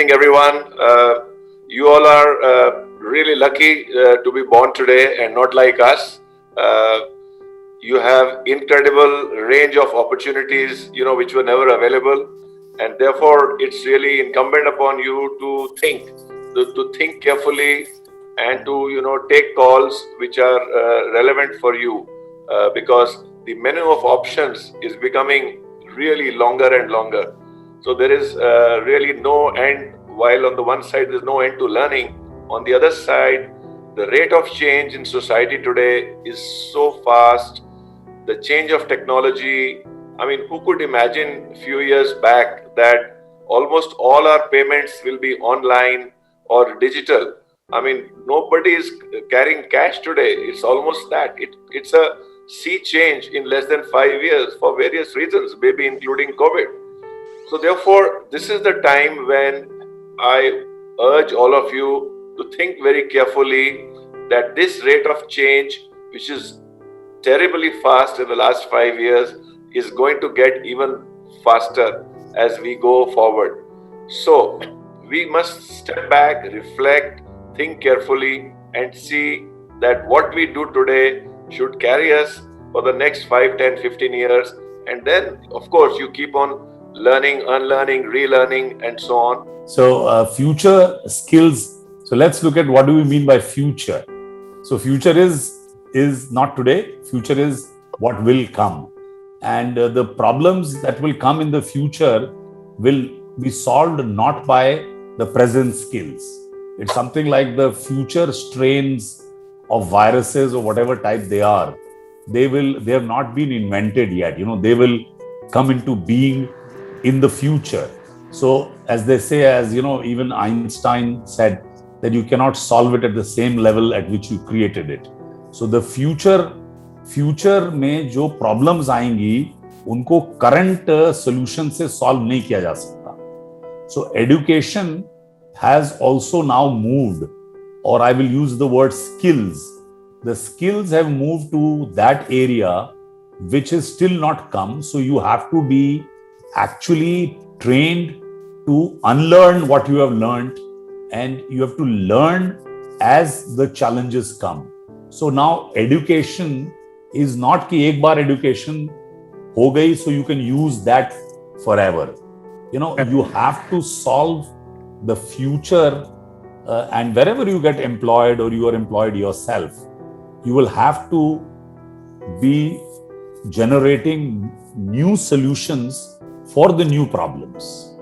evening, everyone. You all are really lucky to be born today and not like us. Uh, you have incredible range of opportunities, which were never available, and therefore it's really incumbent upon you to think carefully, and to take calls which are relevant for you, because the menu of options is becoming really longer and longer. So there is really no end. While on the one side there's no end to learning, on the other side the rate of change in society today is so fast. The change of technology, I mean, who could imagine a few years back that almost all our payments will be online or digital? I mean, nobody is carrying cash today. It's almost that. It's a sea change in less than 5 years for various reasons, maybe including COVID. So therefore, this is the time when I urge all of you to think very carefully that this rate of change, which is terribly fast in the last 5 years, is going to get even faster as we go forward. So we must step back, reflect, think carefully, and see that what we do today should carry us for the next 5, 10, 15 years. And then, of course, you keep on learning, unlearning, relearning, and so on. So future skills. So let's look at what do we mean by future. So future is not today. Future is what will come. And the problems that will come in the future will be solved not by the present skills. It's something like the future strains of viruses or whatever type they are. They have not been invented yet. They will come into being in the future. So as they say, even Einstein said that you cannot solve it at the same level at which you created it. So the future में जो problems आएंगी उनको current solution से solve नहीं किया जा सकता. So education has also now moved, or I will use the word skills. The skills have moved to that area which is still not come. So you have to be actually trained to unlearn what you have learned, and you have to learn as the challenges come. So now education is not कि एक बार education हो गई so you can use that forever. You have to solve the future, and wherever you get employed or you are employed yourself, you will have to be generating new solutions for the new problems.